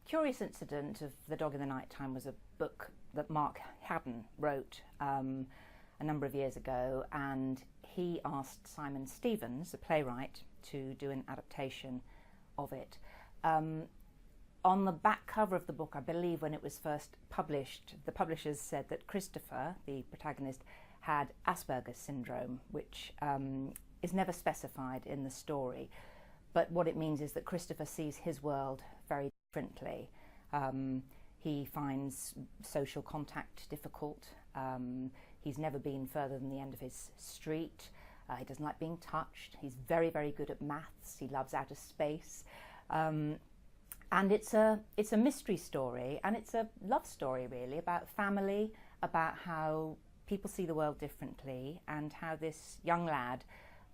curious incident of The Dog in the Nighttime was a book that Mark Haddon wrote a number of years ago, and he asked Simon Stevens, the playwright, to do an adaptation of it. On the back cover of the book, I believe when it was first published, the publishers said that Christopher, the protagonist, had Asperger's syndrome, which is never specified in the story. But what it means is that Christopher sees his world very differently. He finds social contact difficult. He's never been further than the end of his street. He doesn't like being touched. He's very, very good at maths. He loves outer space. And it's a mystery story, and it's a love story really about family, about how people see the world differently, and how this young lad,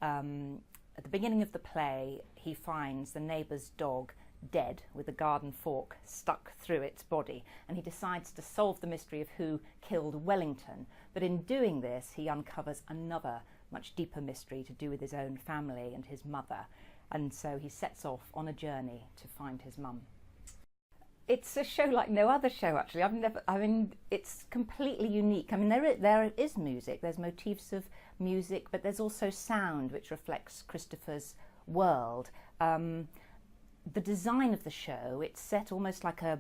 at the beginning of the play, he finds the neighbour's dog dead with a garden fork stuck through its body, and he decides to solve the mystery of who killed Wellington. But in doing this, he uncovers another much deeper mystery to do with his own family and his mother, and so he sets off on a journey to find his mum. It's a show like no other show, actually. It's completely unique. I mean, there is music, there's motifs of music, but there's also sound which reflects Christopher's world. The design of the show, it's set almost like a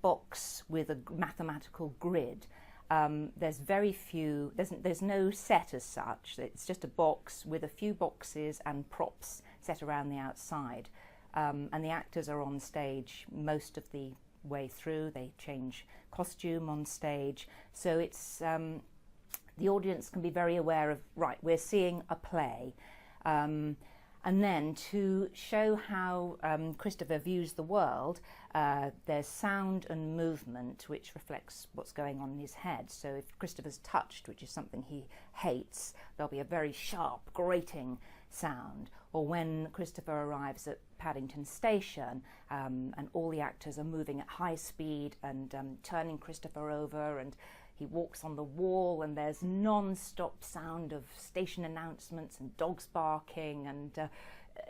box with a mathematical grid. There's no set as such. It's just a box with a few boxes and props set around the outside. And the actors are on stage most of the way through. They change costume on stage. So it's the audience can be very aware of, right, we're seeing a play. And then to show how Christopher views the world, there's sound and movement which reflects what's going on in his head. So if Christopher's touched, which is something he hates, there'll be a very sharp, grating sound. Or when Christopher arrives at Paddington Station and all the actors are moving at high speed and turning Christopher over, and he walks on the wall, and there's non-stop sound of station announcements and dogs barking, and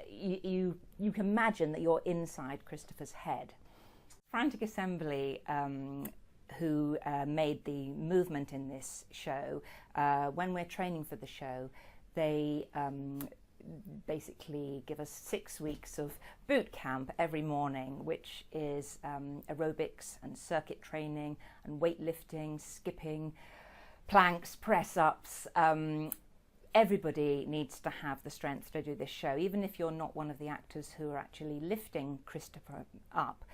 you can imagine that you're inside Christopher's head. Frantic Assembly, who made the movement in this show, when we're training for the show, they basically give us 6 weeks of boot camp every morning, which is aerobics and circuit training and weightlifting, skipping, planks, press-ups. Everybody needs to have the strength to do this show, even if you're not one of the actors who are actually lifting Christopher up.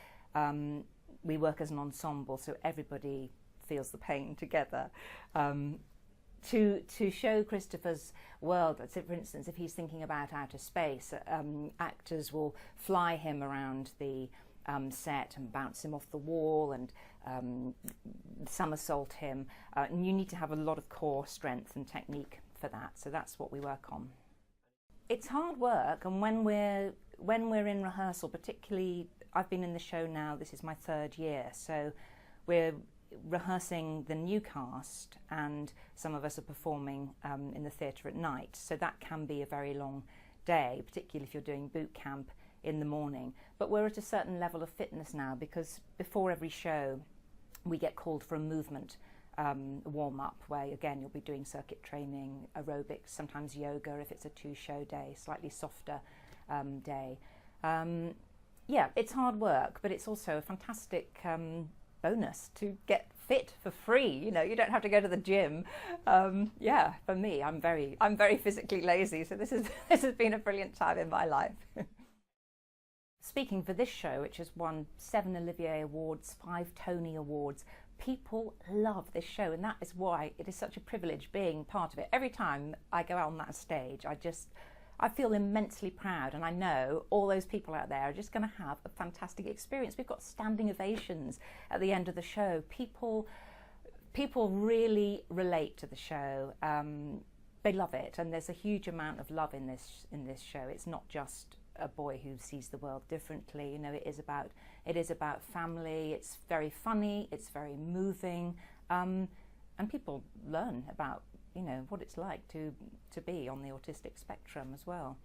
We work as an ensemble, so everybody feels the pain together. To show Christopher's world, so for instance, if he's thinking about outer space, actors will fly him around the set and bounce him off the wall and somersault him. And you need to have a lot of core strength and technique for that, so that's what we work on. It's hard work, and when we're in rehearsal, particularly, I've been in the show now, this is my 3rd year, so we're rehearsing the new cast, and some of us are performing in the theatre at night, so that can be a very long day, particularly if you're doing boot camp in the morning. But we're at a certain level of fitness now, because before every show we get called for a movement warm-up, where again you'll be doing circuit training, aerobics, sometimes yoga if it's a 2-show day, slightly softer day. Yeah, it's hard work, but it's also a fantastic bonus to get fit for free. You know, you don't have to go to the gym. Yeah, for me, I'm very physically lazy, so this has been a brilliant time in my life. Speaking for this show, which has won 7 Olivier Awards, 5 Tony Awards, people love this show, and that is why it is such a privilege being part of it. Every time I go out on that stage, I feel immensely proud, and I know all those people out there are just going to have a fantastic experience. We've got standing ovations at the end of the show. People really relate to the show. They love it, and there's a huge amount of love in this show. It's not just a boy who sees the world differently. You know, it is about family. It's very funny. It's very moving, and people learn about, you know, what it's like to be on the autistic spectrum as well.